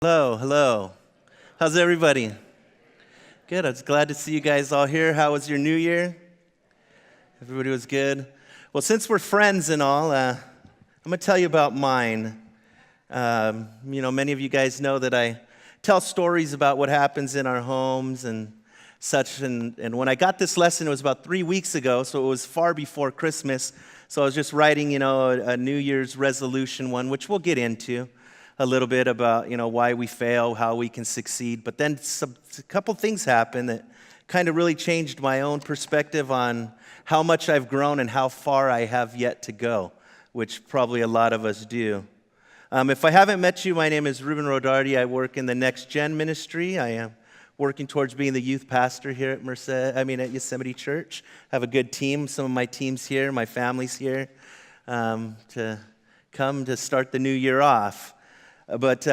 Hello, hello. How's everybody? Good. I was glad to see you guys all here. How was your new year? Everybody was good. Well, since we're friends and all, I'm going to tell you about mine. Many of you guys know that I tell stories about what happens in our homes and such. And when I got this lesson, it was about 3 weeks ago, so it was far before Christmas. So I was just writing, a New Year's resolution one, which we'll get into a little bit about, why we fail, how we can succeed. But then a couple things happened that kind of really changed my own perspective on how much I've grown and how far I have yet to go, which probably a lot of us do. If I haven't met you, my name is Rueben Rodarte. I work in the Next Gen ministry. I am working towards being the youth pastor here at Yosemite Church. I have a good team. Some of my team's here, my family's here to come to start the new year off. But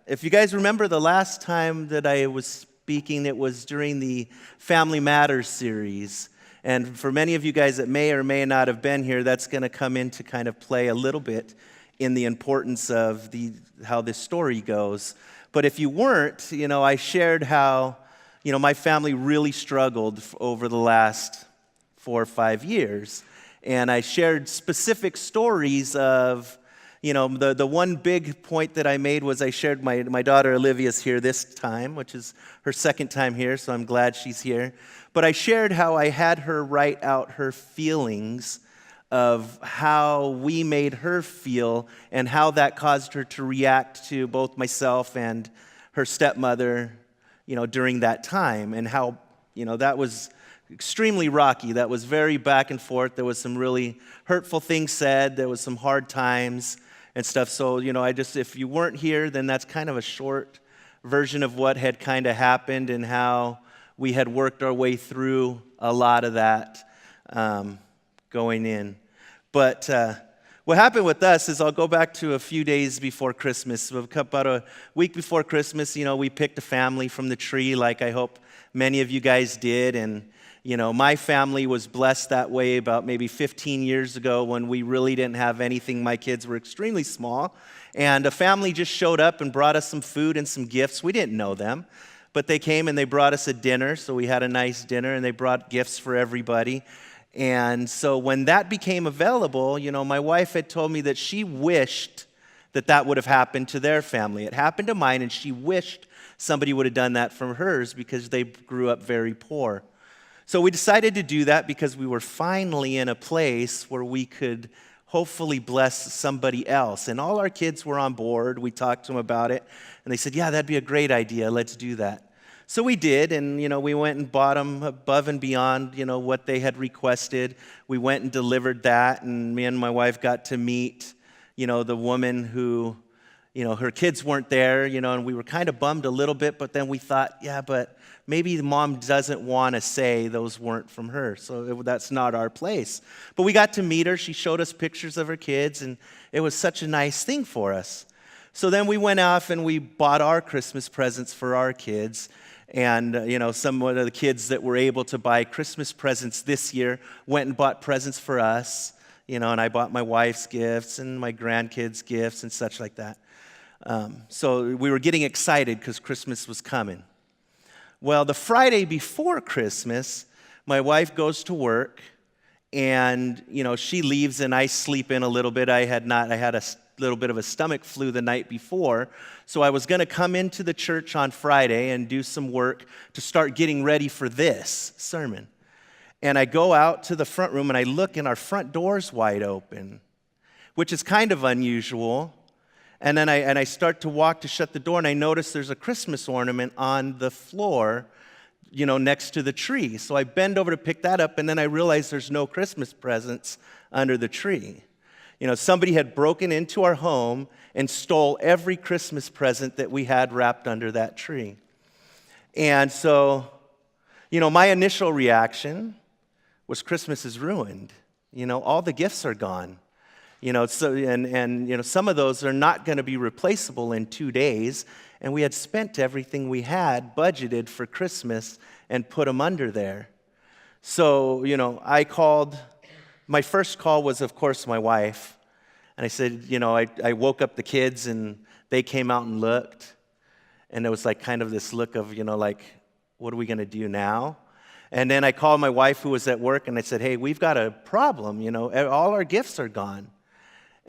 if you guys remember the last time that I was speaking, it was during the Family Matters series. And for many of you guys that may or may not have been here, that's going to come into kind of play a little bit in the importance of how this story goes. But if you weren't, I shared how, my family really struggled over the last 4 or 5 years. And I shared specific stories of, the one big point that I made was I shared my daughter Olivia's here this time, which is her second time here, so I'm glad she's here. But I shared how I had her write out her feelings of how we made her feel and how that caused her to react to both myself and her stepmother, during that time, and how, that was extremely rocky. That was very back and forth. There was some really hurtful things said. There was some hard times and stuff. So, if you weren't here, then that's kind of a short version of what had kind of happened and how we had worked our way through a lot of that going in. But what happened with us is I'll go back to a few days before Christmas. About a week before Christmas, we picked a family from the tree like I hope many of you guys did. And my family was blessed that way about maybe 15 years ago when we really didn't have anything. My kids were extremely small. And a family just showed up and brought us some food and some gifts. We didn't know them, but they came and they brought us a dinner. So we had a nice dinner and they brought gifts for everybody. And so when that became available, my wife had told me that she wished that would have happened to their family. It happened to mine, and she wished somebody would have done that for hers because they grew up very poor. So we decided to do that because we were finally in a place where we could hopefully bless somebody else. And all our kids were on board. We talked to them about it, and they said, yeah, that'd be a great idea. Let's do that. So we did, and we went and bought them above and beyond, what they had requested. We went and delivered that, and me and my wife got to meet, the woman who, her kids weren't there, and we were kind of bummed a little bit, but then we thought, yeah, but maybe the mom doesn't want to say those weren't from her, so that's not our place. But we got to meet her. She showed us pictures of her kids, and it was such a nice thing for us. So then we went off and we bought our Christmas presents for our kids. And, some of the kids that were able to buy Christmas presents this year went and bought presents for us, and I bought my wife's gifts and my grandkids' gifts and such like that. So we were getting excited because Christmas was coming. Well, the Friday before Christmas, my wife goes to work, and, she leaves, and I sleep in a little bit. I had a little bit of a stomach flu the night before, so I was going to come into the church on Friday and do some work to start getting ready for this sermon. And I go out to the front room, and I look, and our front door's wide open, which is kind of unusual. And then I start to walk to shut the door, and I notice there's a Christmas ornament on the floor, next to the tree. So I bend over to pick that up, and then I realize there's no Christmas presents under the tree. Somebody had broken into our home and stole every Christmas present that we had wrapped under that tree. And so, my initial reaction was Christmas is ruined. All the gifts are gone. Some of those are not going to be replaceable in 2 days, and we had spent everything we had budgeted for Christmas and put them under there. So, I called. My first call was, of course, my wife, and I said, I woke up the kids, and they came out and looked. And it was like kind of this look of, like, what are we going to do now? And then I called my wife who was at work, and I said, hey, we've got a problem, all our gifts are gone.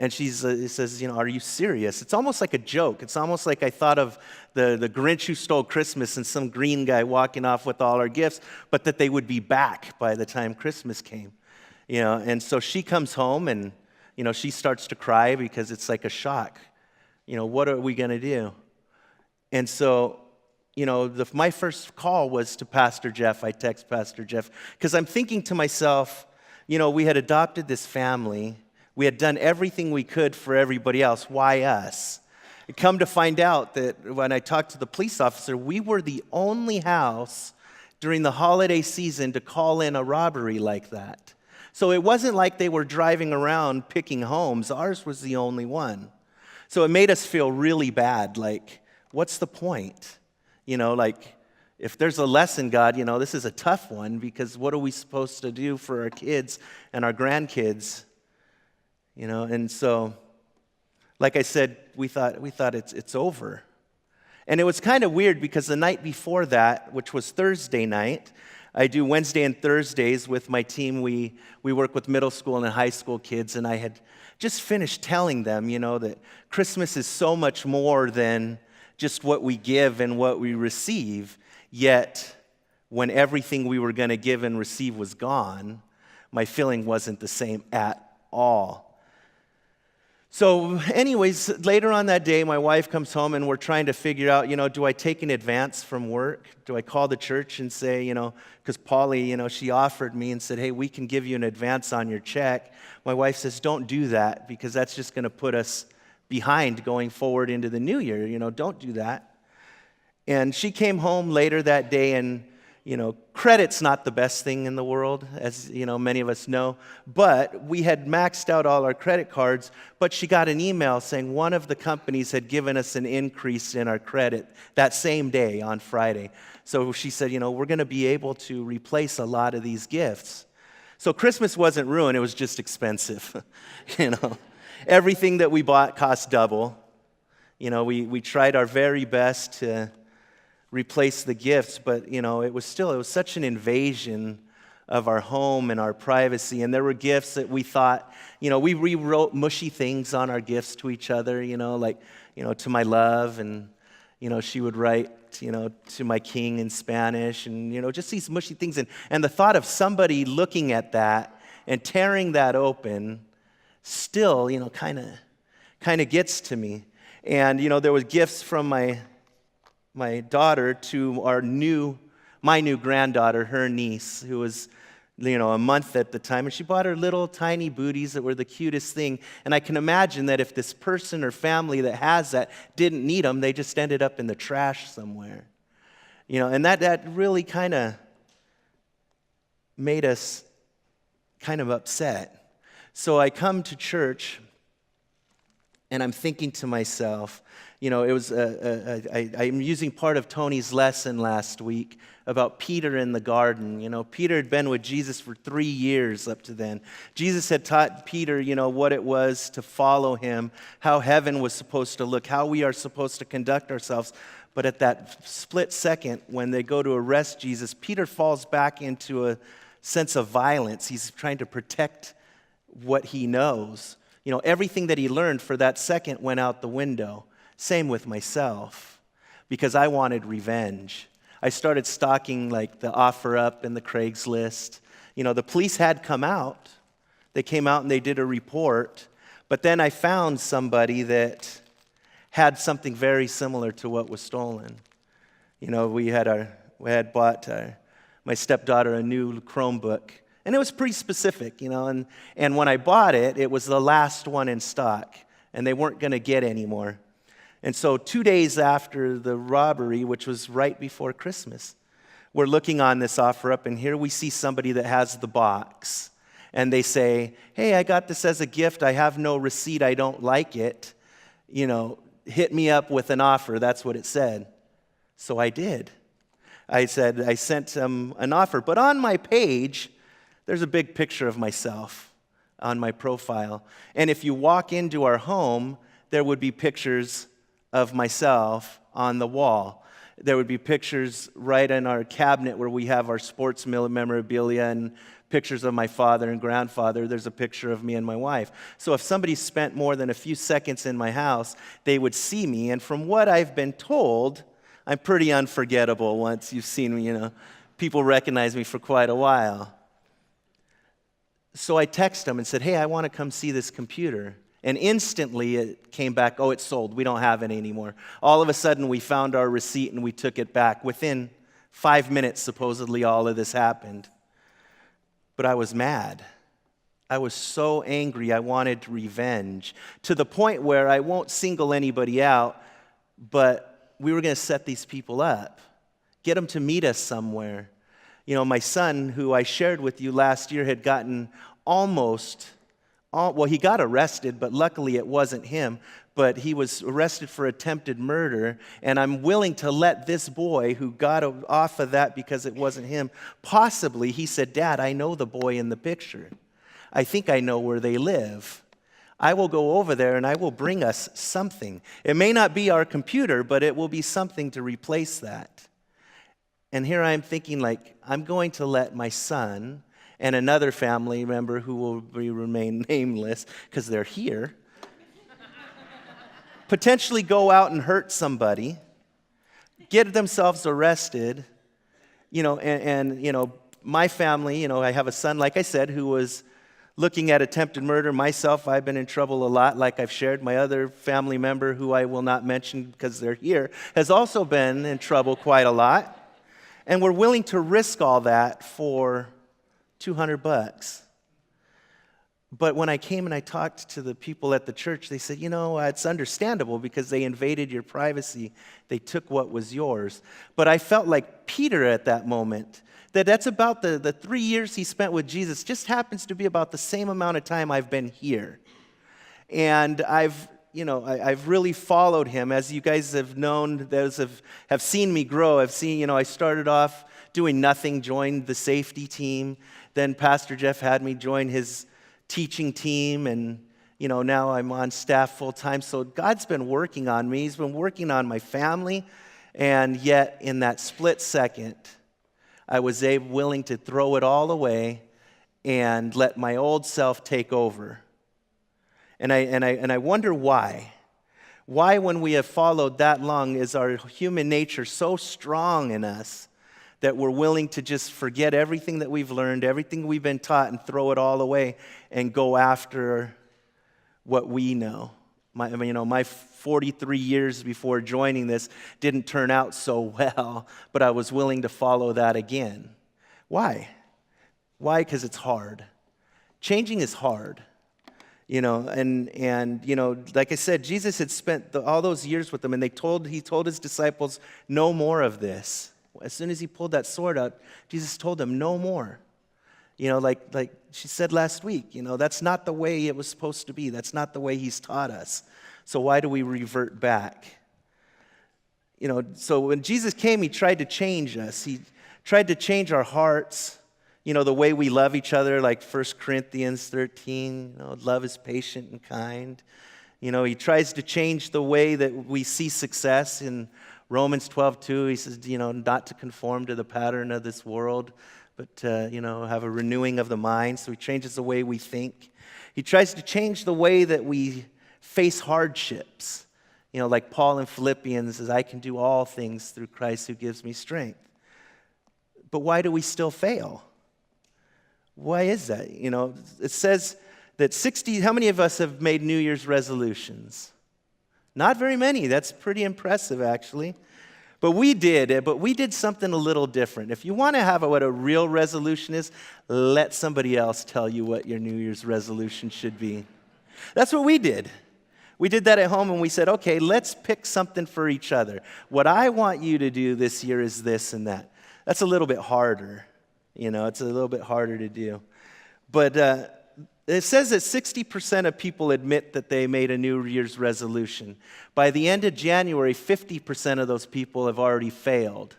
And she says, are you serious? It's almost like a joke. It's almost like I thought of the Grinch Who Stole Christmas and some green guy walking off with all our gifts, but that they would be back by the time Christmas came. And so she comes home and, she starts to cry because it's like a shock. What are we going to do? And so, my first call was to Pastor Jeff. I text Pastor Jeff because I'm thinking to myself, we had adopted this family. We had done everything we could for everybody else. Why us? I come to find out that when I talked to the police officer, we were the only house during the holiday season to call in a robbery like that. So it wasn't like they were driving around picking homes. Ours was the only one. So it made us feel really bad. Like, what's the point? If there's a lesson, God, this is a tough one because what are we supposed to do for our kids and our grandkids? And so, like I said, we thought it's over. And it was kind of weird because the night before that, which was Thursday night, I do Wednesday and Thursdays with my team. We work with middle school and high school kids, and I had just finished telling them, that Christmas is so much more than just what we give and what we receive. Yet, when everything we were going to give and receive was gone, my feeling wasn't the same at all. So anyways, later on that day, my wife comes home and we're trying to figure out, do I take an advance from work? Do I call the church and say, because Polly, she offered me and said, hey, we can give you an advance on your check. My wife says, don't do that because that's just going to put us behind going forward into the new year. Don't do that. And she came home later that day and, credit's not the best thing in the world, as, many of us know. But we had maxed out all our credit cards, but she got an email saying one of the companies had given us an increase in our credit that same day on Friday. So she said, we're going to be able to replace a lot of these gifts. So Christmas wasn't ruined, it was just expensive. Everything that we bought cost double. We tried our very best to replace the gifts, but it was such an invasion of our home and our privacy. And there were gifts that we thought, we rewrote mushy things on our gifts to each other, to my love, and she would write, to my king in Spanish, and just these mushy things. And the thought of somebody looking at that and tearing that open still, kind of gets to me. And there was gifts from my daughter to my new granddaughter, her niece, who was, a month at the time, and she bought her little tiny booties that were the cutest thing. And I can imagine that if this person or family that has that didn't need them, they just ended up in the trash somewhere. And that really kind of made us kind of upset. So I come to church, and I'm thinking to myself, it was I'm using part of Tony's lesson last week about Peter in the garden. Peter had been with Jesus for 3 years up to then. Jesus had taught Peter, what it was to follow him, how heaven was supposed to look, how we are supposed to conduct ourselves. But at that split second, when they go to arrest Jesus, Peter falls back into a sense of violence. He's trying to protect what he knows. Everything that he learned for that second went out the window. Same with myself, because I wanted revenge. I started stalking like the OfferUp and the Craigslist. The police had come out. They came out and they did a report. But then I found somebody that had something very similar to what was stolen. We had bought my stepdaughter a new Chromebook. And it was pretty specific, and when I bought it, it was the last one in stock, and they weren't going to get any more. And so 2 days after the robbery, which was right before Christmas, we're looking on this OfferUp, and here we see somebody that has the box. And they say, hey, I got this as a gift. I have no receipt. I don't like it. Hit me up with an offer. That's what it said. So I did. I sent them an offer. But on my page, there's a big picture of myself on my profile. And if you walk into our home, there would be pictures of myself on the wall. There would be pictures right in our cabinet where we have our sports memorabilia and pictures of my father and grandfather. There's a picture of me and my wife. So if somebody spent more than a few seconds in my house, they would see me. And from what I've been told, I'm pretty unforgettable once you've seen me, People recognize me for quite a while. So I texted them and said, hey, I want to come see this computer. And instantly it came back, oh, it's sold. We don't have it anymore. All of a sudden we found our receipt and we took it back. Within 5 minutes, supposedly, all of this happened. But I was mad. I was so angry. I wanted revenge to the point where I won't single anybody out, but we were going to set these people up, get them to meet us somewhere. My son, who I shared with you last year, had gotten he got arrested, but luckily it wasn't him. But he was arrested for attempted murder, and I'm willing to let this boy who got off of that because it wasn't him, possibly, he said, Dad, I know the boy in the picture. I think I know where they live. I will go over there and I will bring us something. It may not be our computer, but it will be something to replace that. And here I am thinking, I'm going to let my son and another family member who will remain nameless because they're here, potentially go out and hurt somebody, get themselves arrested, and my family, I have a son, like I said, who was looking at attempted murder. Myself, I've been in trouble a lot, like I've shared. My other family member, who I will not mention because they're here, has also been in trouble quite a lot. And we're willing to risk all that for $200. But when I came and I talked to the people at the church, they said, it's understandable because they invaded your privacy. They took what was yours. But I felt like Peter at that moment, that's about the 3 years he spent with Jesus, just happens to be about the same amount of time I've been here. And I've really followed him. As you guys have known, those have seen me grow. I've seen, I started off doing nothing, joined the safety team. Then Pastor Jeff had me join his teaching team, and now I'm on staff full time. So God's been working on me. He's been working on my family, and yet in that split second, I was willing to throw it all away and let my old self take over. And I wonder why. Why, when we have followed that long, is our human nature so strong in us that we're willing to just forget everything that we've learned, everything we've been taught, and throw it all away and go after what we know? My 43 years before joining this didn't turn out so well, but I was willing to follow that again. Why? Why? Because it's hard. Changing is hard. Like I said, Jesus had spent all those years with them, and he told his disciples, no more of this. As soon as he pulled that sword out, Jesus told them, no more. Like she said last week, that's not the way it was supposed to be. That's not the way he's taught us. So why do we revert back? So when Jesus came, he tried to change us. He tried to change our hearts, the way we love each other, like 1 Corinthians 13, love is patient and kind. He tries to change the way that we see success. In Romans 12:2, he says, not to conform to the pattern of this world, but have a renewing of the mind. So he changes the way we think. He tries to change the way that we face hardships. Like Paul in Philippians says, I can do all things through Christ who gives me strength. But why do we still fail? Why is that? It says that how many of us have made New Year's resolutions? Not very many. That's pretty impressive, actually. But we did something a little different. If you want to have what a real resolution is, let somebody else tell you what your New Year's resolution should be. That's what we did. We did that at home, and we said, okay, let's pick something for each other. What I want you to do this year is this and that. That's a little bit harder. It's a little bit harder to do. But it says that 60% of people admit that they made a New Year's resolution. By the end of January, 50% of those people have already failed.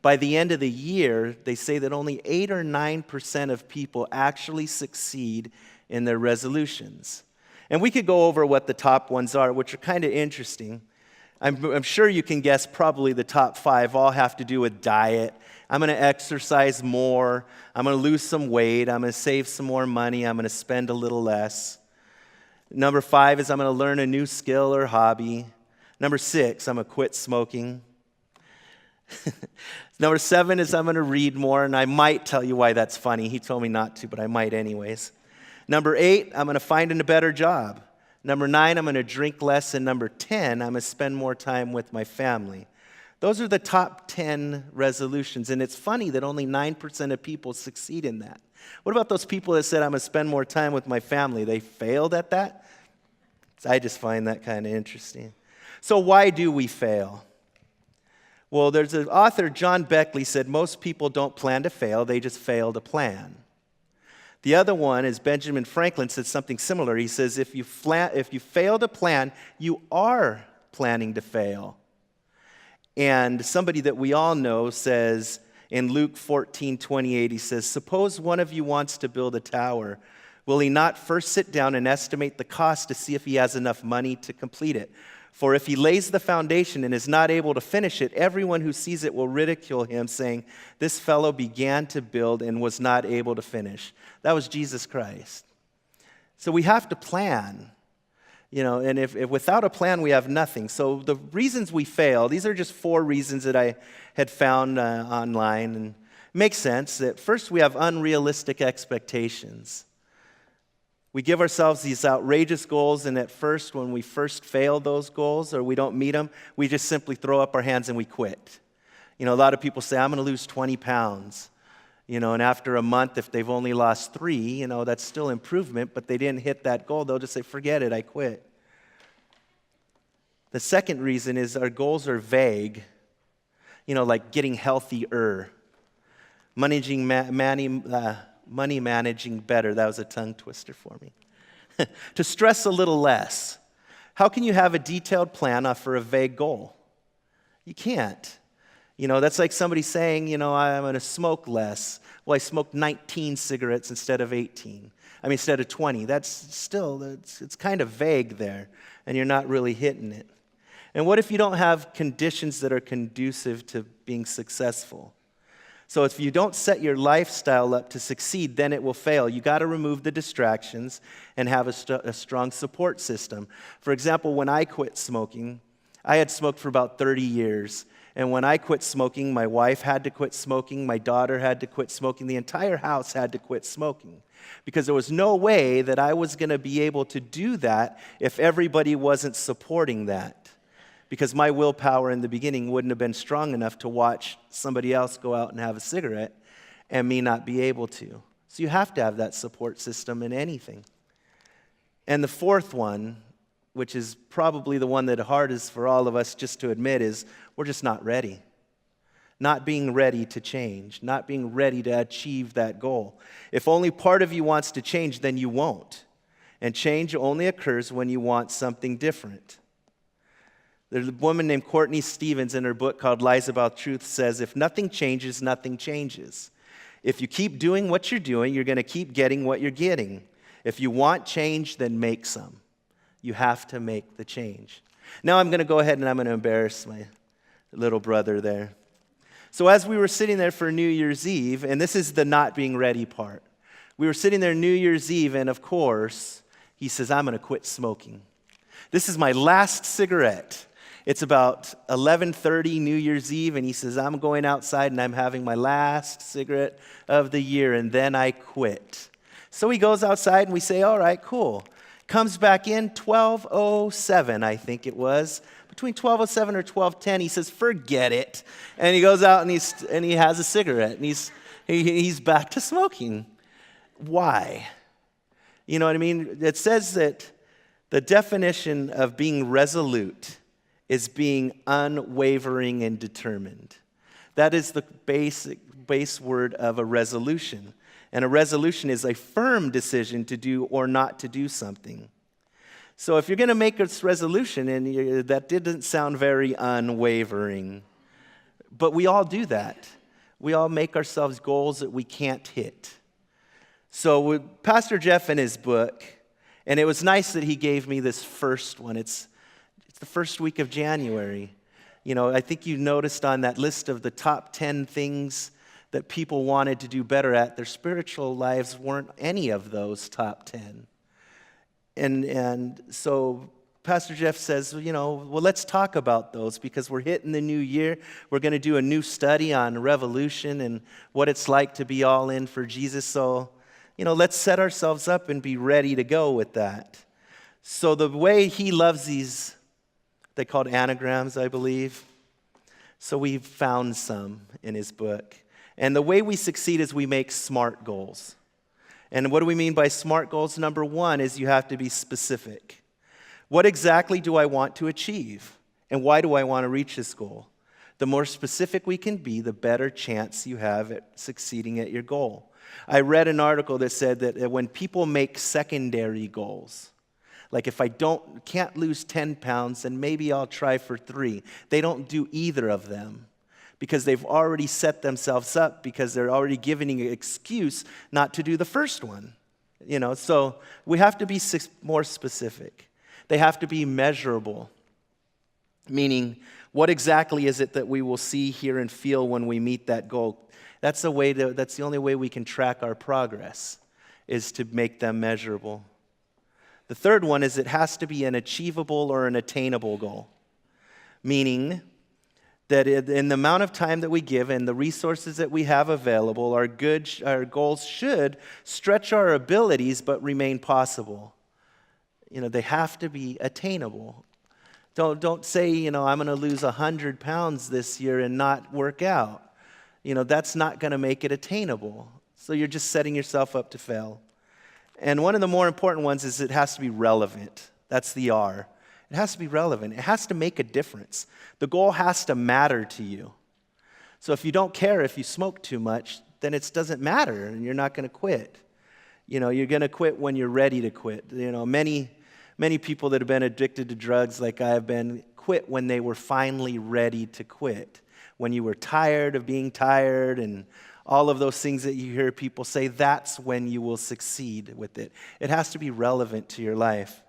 By the end of the year, they say that only 8 or 9% of people actually succeed in their resolutions. And we could go over what the top ones are, which are kind of interesting. I'm sure you can guess probably the top 5 all have to do with diet. I'm going to exercise more. I'm going to lose some weight. I'm going to save some more money. I'm going to spend a little less. Number 5 is I'm going to learn a new skill or hobby. Number 6, I'm going to quit smoking. Number 7 is I'm going to read more, and I might tell you why that's funny. He told me not to, but I might anyways. Number 8, I'm going to find a better job. Number 9, I'm going to drink less. And number 10, I'm going to spend more time with my family. Those are the top 10 resolutions, and it's funny that only 9% of people succeed in that. What about those people that said, I'm going to spend more time with my family? They failed at that? I just find that kind of interesting. So why do we fail? Well, there's an author, John Beckley, said most people don't plan to fail, they just fail to plan. The other one is Benjamin Franklin said something similar. He says, if you fail to plan, you are planning to fail. And somebody that we all know says in Luke 14:28, he says, suppose one of you wants to build a tower. Will he not first sit down and estimate the cost to see if he has enough money to complete it? For if he lays the foundation and is not able to finish it, everyone who sees it will ridicule him, saying, this fellow began to build and was not able to finish. That was Jesus Christ. So we have to plan. And if without a plan, we have nothing. So the reasons we fail, these are just 4 reasons that I had found online. And it makes sense that first we have unrealistic expectations. We give ourselves these outrageous goals, and at first, when we first fail those goals or we don't meet them, we just simply throw up our hands and we quit. A lot of people say, I'm going to lose 20 pounds. And after a month, if they've only lost 3, that's still improvement, but they didn't hit that goal, they'll just say, forget it, I quit. The second reason is our goals are vague, like getting healthier, money managing better. That was a tongue twister for me. To stress a little less. How can you have a detailed plan for a vague goal? You can't. That's like somebody saying, I'm going to smoke less. Well, I smoked 19 cigarettes instead of 20. That's still, it's kind of vague there, and you're not really hitting it. And what if you don't have conditions that are conducive to being successful? So if you don't set your lifestyle up to succeed, then it will fail. You got to remove the distractions and have a strong support system. For example, when I quit smoking, I had smoked for about 30 years. And when I quit smoking, my wife had to quit smoking, my daughter had to quit smoking, the entire house had to quit smoking. Because there was no way that I was going to be able to do that if everybody wasn't supporting that. Because my willpower in the beginning wouldn't have been strong enough to watch somebody else go out and have a cigarette and me not be able to. So you have to have that support system in anything. And the fourth one, which is probably the one that hardest for all of us just to admit, is we're just not ready. Not being ready to change, not being ready to achieve that goal. If only part of you wants to change, then you won't. And change only occurs when you want something different. There's a woman named Courtney Stevens in her book called Lies About Truth says, if nothing changes, nothing changes. If you keep doing what you're doing, you're going to keep getting what you're getting. If you want change, then make some. You have to make the change. Now I'm going to go ahead and I'm going to embarrass my little brother there. So as we were sitting there for New Year's Eve, and this is the not being ready part. We were sitting there New Year's Eve, and of course, he says, I'm going to quit smoking. This is my last cigarette. It's about 11:30 New Year's Eve, and he says, I'm going outside and I'm having my last cigarette of the year, and then I quit. So he goes outside and we say, all right, cool. Comes back in 12:07, I think it was. Between 12:07 or 12:10, he says, forget it. And he goes out and he has a cigarette, and he's back to smoking. Why? You know what I mean? It says that the definition of being resolute is being unwavering and determined. That is the base word of a resolution. And a resolution is a firm decision to do or not to do something. So if you're going to make a resolution, and that didn't sound very unwavering, but we all do that. We all make ourselves goals that we can't hit. So with Pastor Jeff in his book, and it was nice that he gave me this first one. It's the first week of January. I think you noticed on that list of the top 10 things that people wanted to do better at, their spiritual lives weren't any of those top 10. And so Pastor Jeff says, well, let's talk about those because we're hitting the new year. We're going to do a new study on revolution and what it's like to be all in for Jesus. So, let's set ourselves up and be ready to go with that. So the way he loves these, they called anagrams, I believe. So we've found some in his book. And the way we succeed is we make SMART goals. And what do we mean by SMART goals? Number one is you have to be specific. What exactly do I want to achieve? And why do I want to reach this goal? The more specific we can be, the better chance you have at succeeding at your goal. I read an article that said that when people make secondary goals, like if I can't lose 10 pounds, then maybe I'll try for 3. They don't do either of them because they've already set themselves up because they're already giving an excuse not to do the first one. So we have to be more specific. They have to be measurable, meaning what exactly is it that we will see, hear, and feel when we meet that goal? That's the only way we can track our progress, is to make them measurable. The third one is it has to be an achievable or an attainable goal, meaning that in the amount of time that we give and the resources that we have available, our goals should stretch our abilities but remain possible. They have to be attainable. Don't say, I'm going to lose 100 pounds this year and not work out. That's not going to make it attainable. So you're just setting yourself up to fail. And one of the more important ones is it has to be relevant. That's the R. It has to be relevant. It has to make a difference. The goal has to matter to you. So if you don't care if you smoke too much, then it doesn't matter and you're not going to quit. You're going to quit when you're ready to quit. Many people that have been addicted to drugs like I have been quit when they were finally ready to quit. When you were tired of being tired and all of those things that you hear people say, that's when you will succeed with it. It has to be relevant to your life.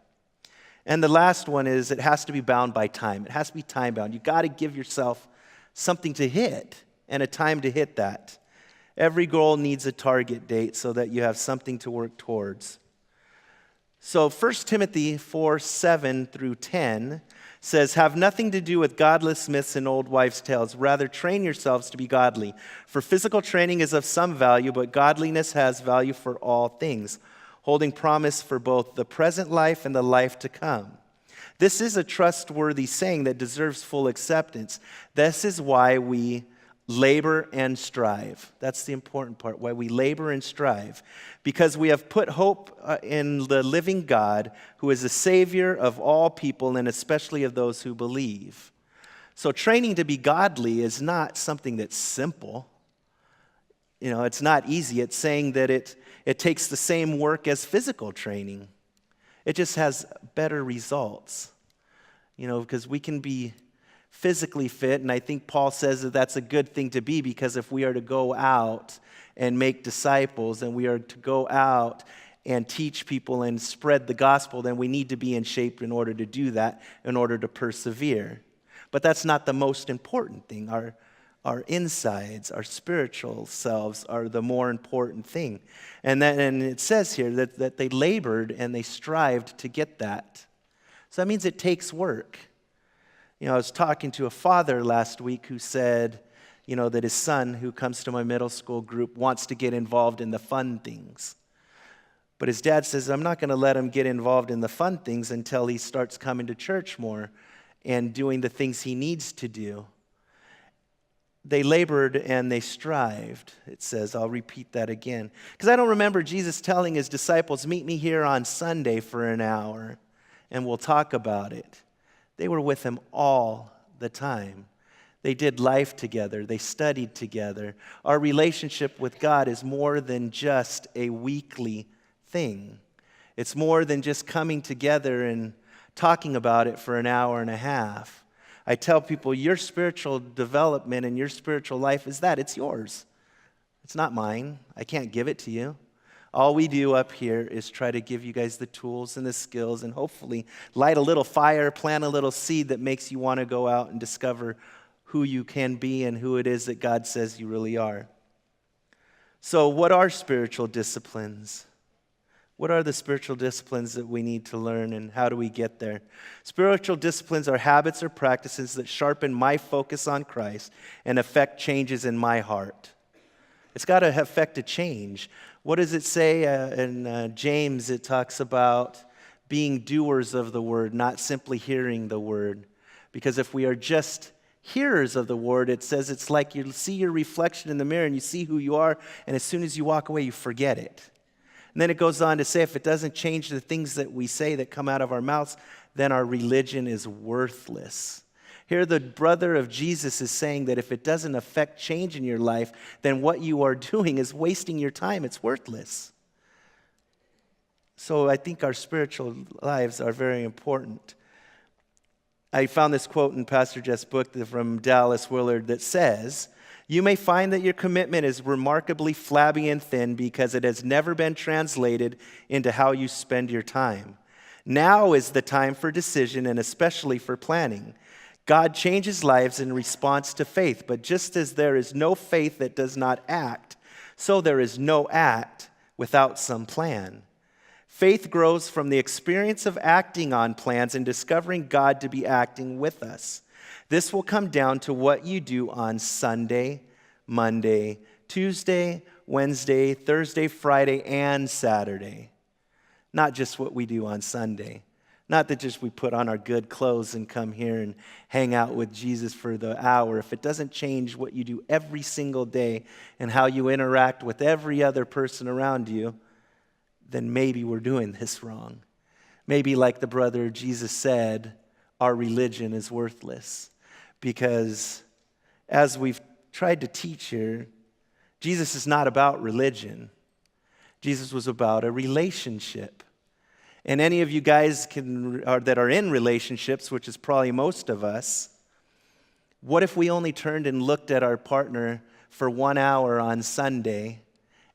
And the last one is it has to be bound by time. It has to be time bound. You've got to give yourself something to hit and a time to hit that. Every goal needs a target date so that you have something to work towards. So 1 Timothy 4:7-10 says, have nothing to do with godless myths and old wives' tales. Rather, train yourselves to be godly. For physical training is of some value, but godliness has value for all things, holding promise for both the present life and the life to come. This is a trustworthy saying that deserves full acceptance. This is why we labor and strive. That's the important part, why we labor and strive. Because we have put hope in the living God, who is the Savior of all people and especially of those who believe. So training to be godly is not something that's simple. It's not easy. It's saying that it takes the same work as physical training. It just has better results. Because we can be physically fit, and I think Paul says that that's a good thing to be, because if we are to go out and make disciples and we are to go out and teach people and spread the gospel, then we need to be in shape in order to do that, in order to persevere. But that's not the most important thing. Our insides, our spiritual selves are the more important thing. And it says here that they labored and they strived to get that. So that means it takes work. I was talking to a father last week who said, that his son, who comes to my middle school group, wants to get involved in the fun things. But his dad says, I'm not going to let him get involved in the fun things until he starts coming to church more and doing the things he needs to do. They labored and they strived, it says. I'll repeat that again. Because I don't remember Jesus telling his disciples, meet me here on Sunday for an hour and we'll talk about it. They were with him all the time. They did life together. They studied together. Our relationship with God is more than just a weekly thing. It's more than just coming together and talking about it for an hour and a half. I tell people your spiritual development and your spiritual life is that. It's yours. It's not mine. I can't give it to you. All we do up here is try to give you guys the tools and the skills and hopefully light a little fire, plant a little seed that makes you want to go out and discover who you can be and who it is that God says you really are. So what are spiritual disciplines? What are the spiritual disciplines that we need to learn, and how do we get there? Spiritual disciplines are habits or practices that sharpen my focus on Christ and affect changes in my heart. It's got to affect a change. What does it say in James? It talks about being doers of the word, not simply hearing the word. Because if we are just hearers of the word, it says it's like you see your reflection in the mirror and you see who you are, and as soon as you walk away, you forget it. And then it goes on to say if it doesn't change the things that we say that come out of our mouths, then our religion is worthless. Here the brother of Jesus is saying that if it doesn't affect change in your life, then what you are doing is wasting your time. It's worthless. So I think our spiritual lives are very important. I found this quote in Pastor Jeff's book from Dallas Willard that says, "You may find that your commitment is remarkably flabby and thin because it has never been translated into how you spend your time. Now is the time for decision and especially for planning. God changes lives in response to faith, but just as there is no faith that does not act, so there is no act without some plan. Faith grows from the experience of acting on plans and discovering God to be acting with us. This will come down to what you do on Sunday, Monday, Tuesday, Wednesday, Thursday, Friday, and Saturday. Not just what we do on Sunday. Not that just we put on our good clothes and come here and hang out with Jesus for the hour. If it doesn't change what you do every single day and how you interact with every other person around you, then maybe we're doing this wrong. Maybe like the brother of Jesus said, our religion is worthless. Because as we've tried to teach here, Jesus is not about religion. Jesus was about a relationship. And any of you guys that are in relationships, which is probably most of us, what if we only turned and looked at our partner for 1 hour on Sunday,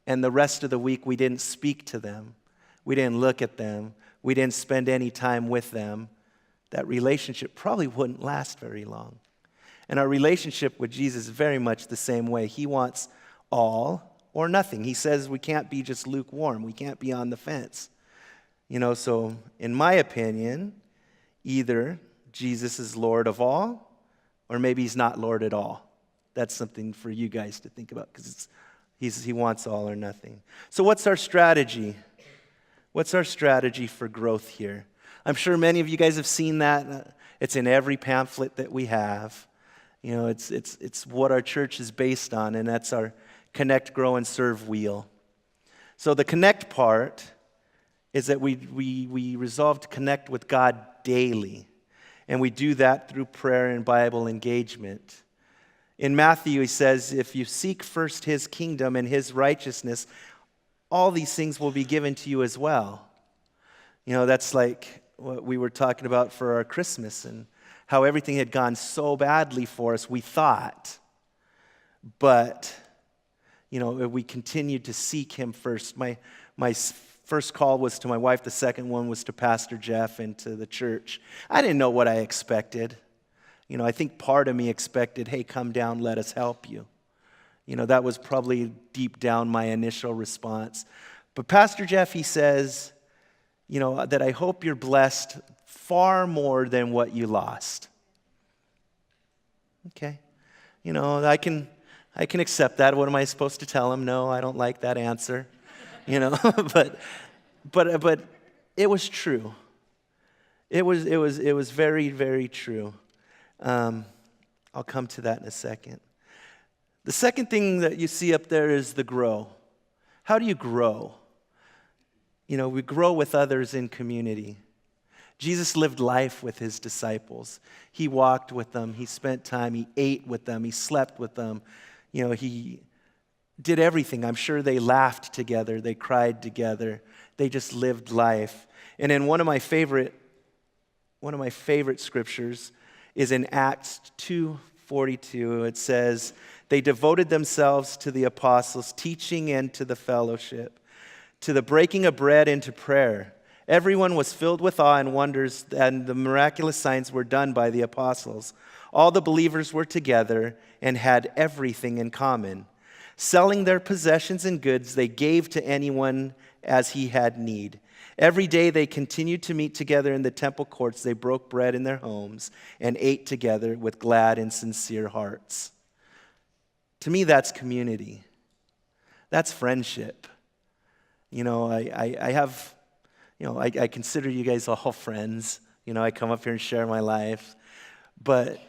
and the rest of the week we didn't speak to them, we didn't look at them, we didn't spend any time with them? That relationship probably wouldn't last very long. And our relationship with Jesus is very much the same way. He wants all or nothing. He says we can't be just lukewarm. We can't be on the fence. So in my opinion, either Jesus is Lord of all, or maybe he's not Lord at all. That's something for you guys to think about, because he wants all or nothing. So what's our strategy? What's our strategy for growth here? I'm sure many of you guys have seen that. It's in every pamphlet that we have. It's what our church is based on, and that's our Connect, Grow, and Serve wheel. So the connect part is that we resolve to connect with God daily, and we do that through prayer and Bible engagement. In Matthew, he says, if you seek first his kingdom and his righteousness, all these things will be given to you as well. That's like what we were talking about for our Christmas and how everything had gone so badly for us, we thought. But, we continued to seek him first. My first call was to my wife. The second one was to Pastor Jeff and to the church. I didn't know what I expected. I think part of me expected, hey, come down, let us help you. That was probably deep down my initial response. But Pastor Jeff, he says, that I hope you're blessed far more than what you lost. Okay. I can accept that. What am I supposed to tell him? No, I don't like that answer. But it was true. It was very, very true. I'll come to that in a second. The second thing that you see up there is the grow. How do you grow? We grow with others in community. Jesus lived life with his disciples. He walked with them. He spent time. He ate with them. He slept with them. He did everything. I'm sure they laughed together. They cried together. They just lived life. And in one of my favorite scriptures is in Acts 2:42. It says, they devoted themselves to the apostles' teaching and to the fellowship, to the breaking of bread and to prayer. Everyone was filled with awe and wonders, and the miraculous signs were done by the apostles. All the believers were together and had everything in common. Selling their possessions and goods, they gave to anyone as he had need. Every day they continued to meet together in the temple courts. They broke bread in their homes and ate together with glad and sincere hearts. To me, that's community. That's friendship. I consider you guys all friends. I come up here and share my life. But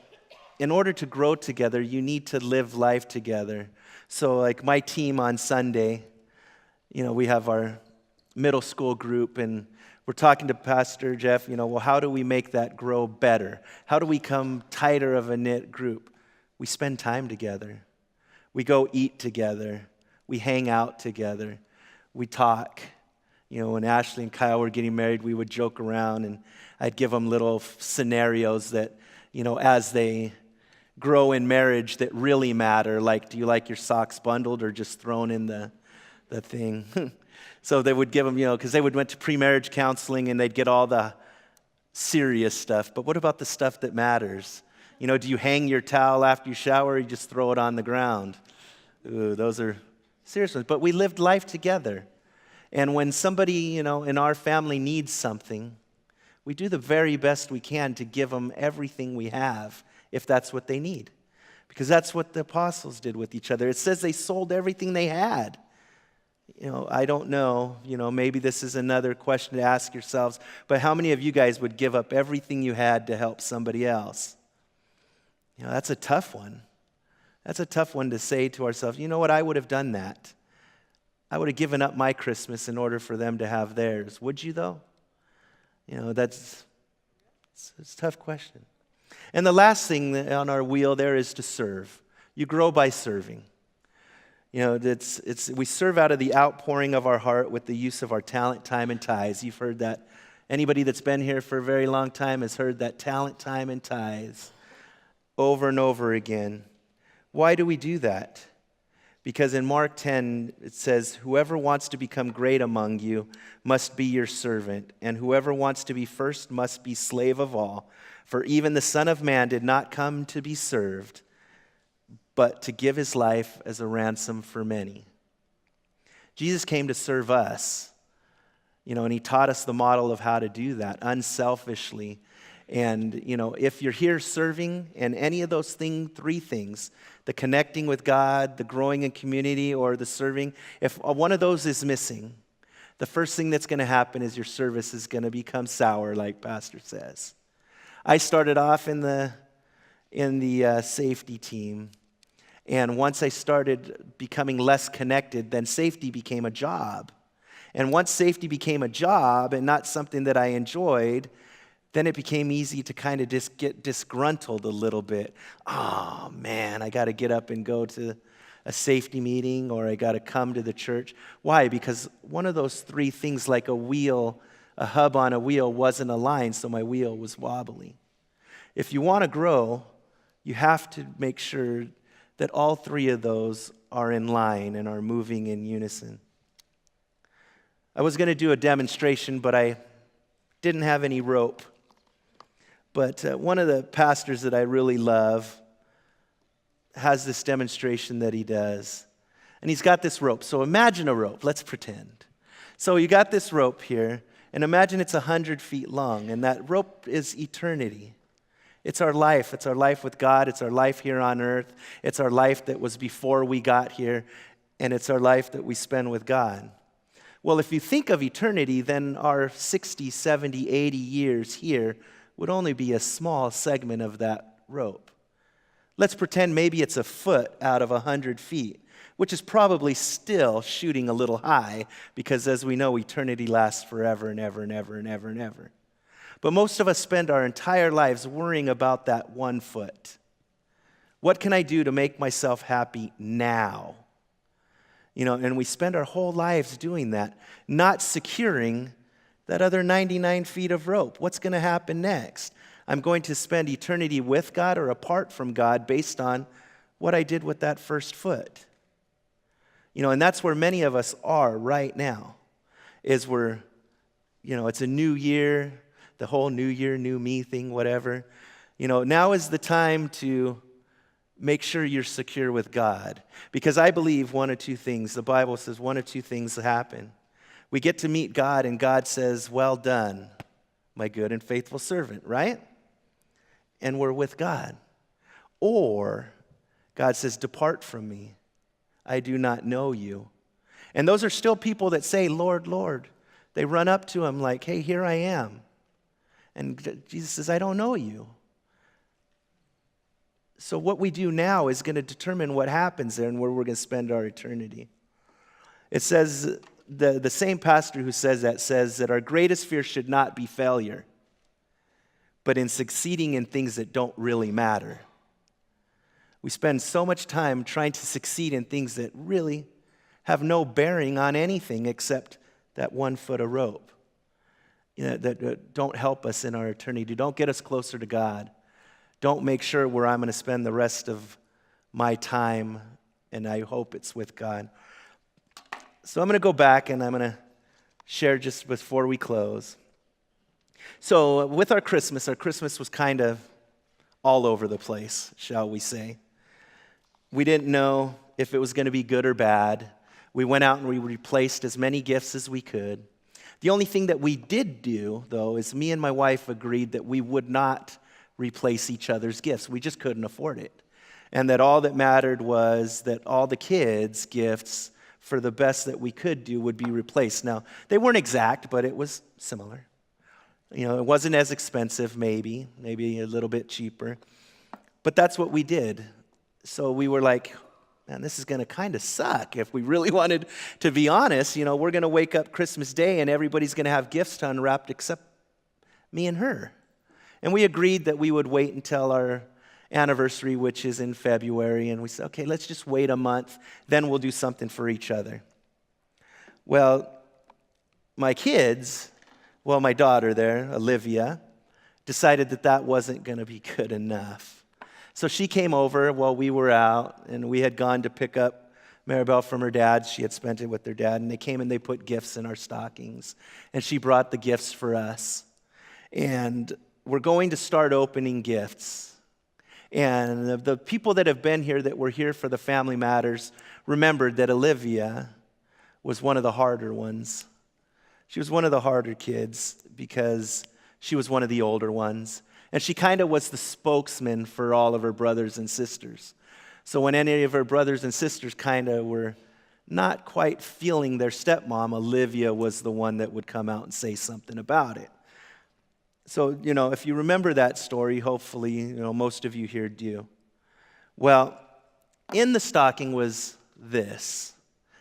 in order to grow together, you need to live life together. So like my team on Sunday, we have our middle school group, and we're talking to Pastor Jeff, well, how do we make that grow better? How do we become tighter of a knit group? We spend time together. We go eat together. We hang out together. We talk. When Ashley and Kyle were getting married, we would joke around, and I'd give them little scenarios that, as they grow in marriage that really matter, like, do you like your socks bundled or just thrown in the thing? So they would give them, because they went to pre-marriage counseling and they'd get all the serious stuff. But what about the stuff that matters? Do you hang your towel after you shower or you just throw it on the ground? Ooh, those are serious ones. But we lived life together. And when somebody, in our family needs something, we do the very best we can to give them everything we have, if that's what they need. Because that's what the apostles did with each other. It says they sold everything they had. I don't know, maybe this is another question to ask yourselves, but how many of you guys would give up everything you had to help somebody else? That's a tough one. That's a tough one to say to ourselves. You know what? I would have done that. I would have given up my Christmas in order for them to have theirs. Would you, though? It's a tough question. And the last thing on our wheel there is to serve. You grow by serving. We serve out of the outpouring of our heart with the use of our talent, time, and tithes. You've heard that. Anybody that's been here for a very long time has heard that talent, time, and tithes over and over again. Why do we do that? Because in Mark 10, it says, whoever wants to become great among you must be your servant, and whoever wants to be first must be slave of all. For even the Son of Man did not come to be served, but to give his life as a ransom for many. Jesus came to serve us, and he taught us the model of how to do that unselfishly. And, if you're here serving in any of those three things, the connecting with God, the growing in community, or the serving, if one of those is missing, the first thing that's going to happen is your service is going to become sour, like Pastor says. I started off in the safety team. And once I started becoming less connected, then safety became a job. And once safety became a job and not something that I enjoyed, then it became easy to kind of just get disgruntled a little bit. Oh, man, I got to get up and go to a safety meeting, or I got to come to the church. Why? Because one of those three things, like a wheel, a hub on a wheel, wasn't aligned, so my wheel was wobbly. If you want to grow, you have to make sure that all three of those are in line and are moving in unison. I was going to do a demonstration, but I didn't have any rope. But one of the pastors that I really love has this demonstration that he does. And he's got this rope. So imagine a rope. Let's pretend. So you got this rope here, and imagine it's 100 feet long, and that rope is eternity. It's our life. It's our life with God. It's our life here on earth. It's our life that was before we got here. And it's our life that we spend with God. Well, if you think of eternity, then our 60, 70, 80 years here would only be a small segment of that rope. Let's pretend maybe it's a foot out of 100 feet, which is probably still shooting a little high because, as we know, eternity lasts forever and ever and ever and ever and ever. But most of us spend our entire lives worrying about that 1 foot. What can I do to make myself happy now? And we spend our whole lives doing that, not securing that other 99 feet of rope. What's going to happen next? I'm going to spend eternity with God or apart from God based on what I did with that first foot. And that's where many of us are right now. is it's a new year, the whole new year, new me thing, whatever. Now is the time to make sure you're secure with God. Because I believe one of two things. The Bible says one of two things happen. We get to meet God, and God says, well done, my good and faithful servant, right? And we're with God. Or God says, depart from me. I do not know you. And those are still people that say, Lord, Lord. They run up to him like, hey, here I am. And Jesus says, I don't know you. So what we do now is going to determine what happens there and where we're going to spend our eternity. It says, the same pastor who says that our greatest fear should not be failure, but in succeeding in things that don't really matter. We spend so much time trying to succeed in things that really have no bearing on anything except that 1 foot of rope. That don't help us in our eternity, don't get us closer to God. Don't make sure where I'm going to spend the rest of my time, and I hope it's with God. So I'm going to go back, and I'm going to share just before we close. So with our Christmas was kind of all over the place, shall we say. We didn't know if it was going to be good or bad. We went out and we replaced as many gifts as we could. The only thing that we did do, though, is me and my wife agreed that we would not replace each other's gifts. We just couldn't afford it. And that all that mattered was that all the kids' gifts, for the best that we could do, would be replaced. Now, they weren't exact, but it was similar. It wasn't as expensive, maybe a little bit cheaper. But that's what we did. So we were like, man, this is going to kind of suck if we really wanted to be honest. We're going to wake up Christmas Day and everybody's going to have gifts to unwrap except me and her. And we agreed that we would wait until our anniversary, which is in February. And we said, okay, let's just wait a month. Then we'll do something for each other. Well, my daughter there, Olivia, decided that wasn't going to be good enough. So she came over while we were out, and we had gone to pick up Maribel from her dad. She had spent it with their dad, and they came and they put gifts in our stockings. And she brought the gifts for us. And we're going to start opening gifts. And the people that have been here, that were here for the Family Matters, remembered that Olivia was one of the harder ones. She was one of the harder kids because she was one of the older ones. And she kind of was the spokesman for all of her brothers and sisters. So when any of her brothers and sisters kind of were not quite feeling their stepmom, Olivia was the one that would come out and say something about it. So, if you remember that story, hopefully, most of you here do. Well, in the stocking was this.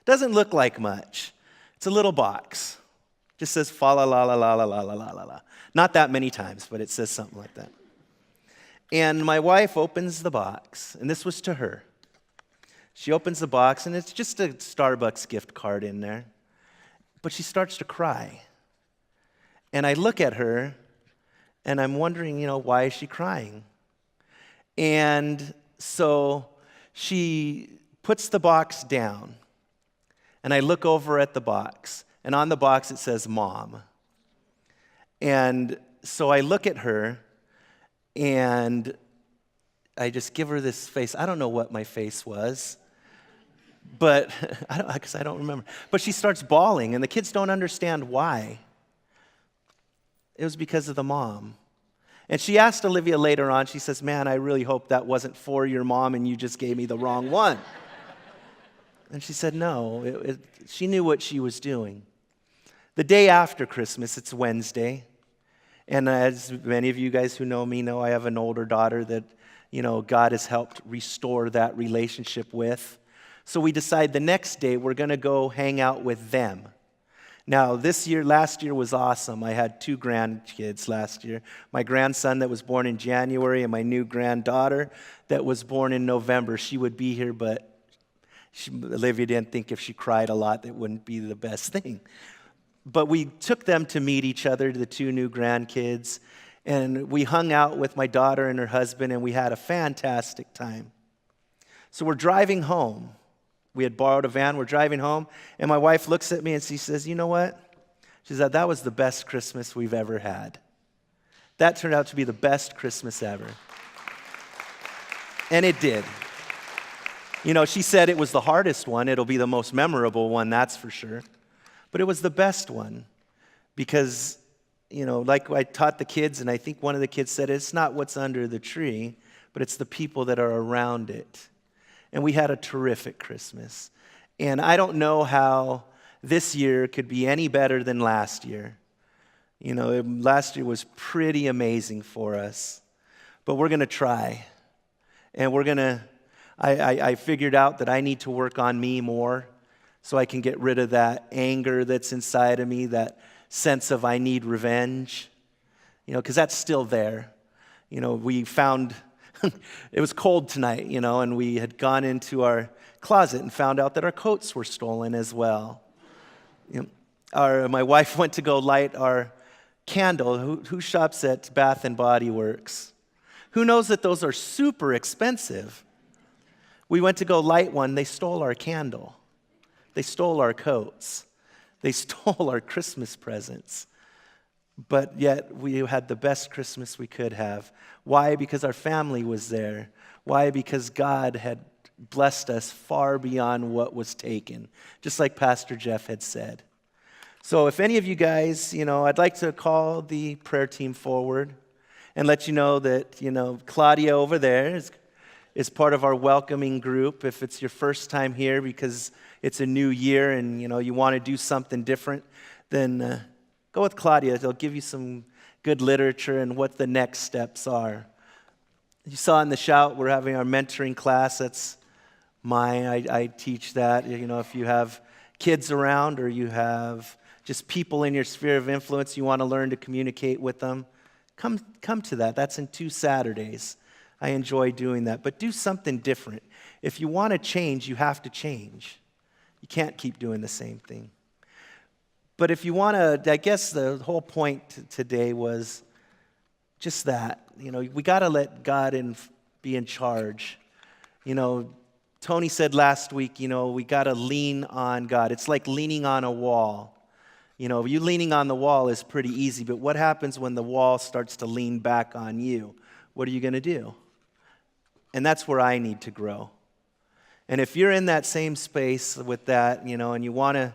Doesn't look like much. It's a little box. Just says fa la la la la la la la la la. Not that many times, but it says something like that. And my wife opens the box, and this was to her. She opens the box, and it's just a Starbucks gift card in there. But she starts to cry. And I look at her, and I'm wondering, why is she crying? And so she puts the box down, and I look over at the box, and on the box it says Mom. And so I look at her, and I just give her this face. I don't know what my face was, but because I don't remember. But she starts bawling, and the kids don't understand why. It was because of the mom. And she asked Olivia later on, she says, man, I really hope that wasn't for your mom and you just gave me the wrong one. And she said, no, she knew what she was doing. The day after Christmas, it's Wednesday. And as many of you guys who know me know, I have an older daughter that, God has helped restore that relationship with. So we decide the next day we're going to go hang out with them. Now, last year was awesome. I had 2 grandkids last year. My grandson that was born in January and my new granddaughter that was born in November. She would be here, but Olivia didn't think if she cried a lot, that wouldn't be the best thing. But we took them to meet each other, the 2 new grandkids, and we hung out with my daughter and her husband, and we had a fantastic time. So we're driving home. We had borrowed a van. We're driving home, and my wife looks at me and she says, you know what? She said, that was the best Christmas we've ever had. That turned out to be the best Christmas ever. And it did. She said it was the hardest one. It'll be the most memorable one, that's for sure. But it was the best one because, like I taught the kids, and I think one of the kids said, it's not what's under the tree, but it's the people that are around it. And we had a terrific Christmas. And I don't know how this year could be any better than last year. Last year was pretty amazing for us. But we're going to try. And I figured out that I need to work on me more so I can get rid of that anger that's inside of me, that sense of I need revenge, because that's still there. We found, it was cold tonight, and we had gone into our closet and found out that our coats were stolen as well. My wife went to go light our candle. Who shops at Bath and Body Works? Who knows that those are super expensive? We went to go light one. They stole our candle. They stole our coats. They stole our Christmas presents. But yet we had the best Christmas we could have. Why? Because our family was there. Why? Because God had blessed us far beyond what was taken, just like Pastor Jeff had said. So if any of you guys, I'd like to call the prayer team forward and let you know that, Claudia over there is part of our welcoming group. If it's your first time here because it's a new year and, you want to do something different, then go with Claudia. They'll give you some good literature and what the next steps are. You saw in the shout, we're having our mentoring class. That's mine. I teach that. If you have kids around or you have just people in your sphere of influence, you want to learn to communicate with them, come to that. That's in 2 Saturdays. I enjoy doing that. But do something different. If you want to change, you have to change. You can't keep doing the same thing. But if you want to, I guess the whole point today was just that. We got to let God be in charge. Tony said last week, we got to lean on God. It's like leaning on a wall. You leaning on the wall is pretty easy, but what happens when the wall starts to lean back on you? What are you going to do? And that's where I need to grow. And if you're in that same space with that, and you want to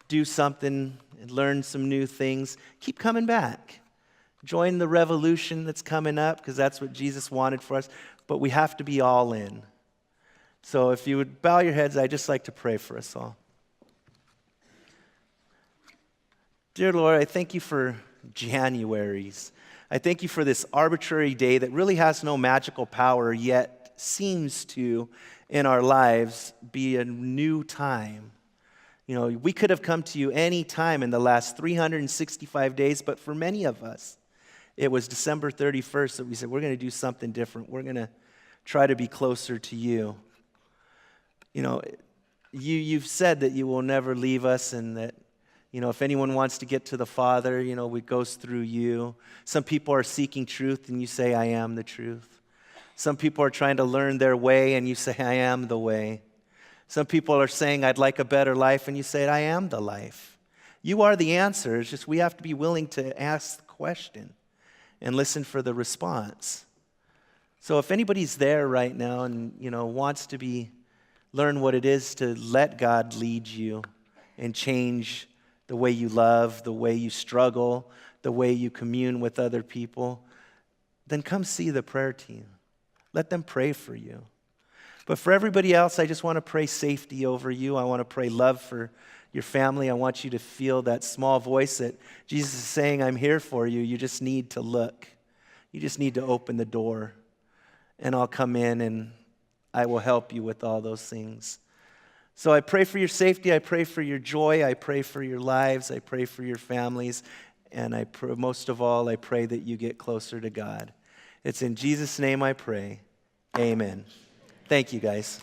do something and learn some new things, keep coming back. Join the revolution that's coming up because that's what Jesus wanted for us. But we have to be all in. So if you would bow your heads, I'd just like to pray for us all. Dear Lord, I thank you for Januaries. I thank you for this arbitrary day that really has no magical power, yet seems to, in our lives, be a new time. We could have come to you any time in the last 365 days, but for many of us, it was December 31st that we said, we're going to do something different. We're going to try to be closer to you. You've said that you will never leave us and that if anyone wants to get to the Father, it goes through you. Some people are seeking truth, and you say, I am the truth. Some people are trying to learn their way, and you say, I am the way. Some people are saying, I'd like a better life, and you say, I am the life. You are the answer. It's just we have to be willing to ask the question and listen for the response. So if anybody's there right now and, wants to learn what it is to let God lead you and change the way you love, the way you struggle, the way you commune with other people, then come see the prayer team. Let them pray for you. But for everybody else, I just want to pray safety over you. I want to pray love for your family. I want you to feel that small voice that Jesus is saying, I'm here for you. You just need to look. You just need to open the door. And I'll come in and I will help you with all those things. So I pray for your safety, I pray for your joy, I pray for your lives, I pray for your families, and most of all, I pray that you get closer to God. It's in Jesus' name I pray. Amen. Thank you, guys.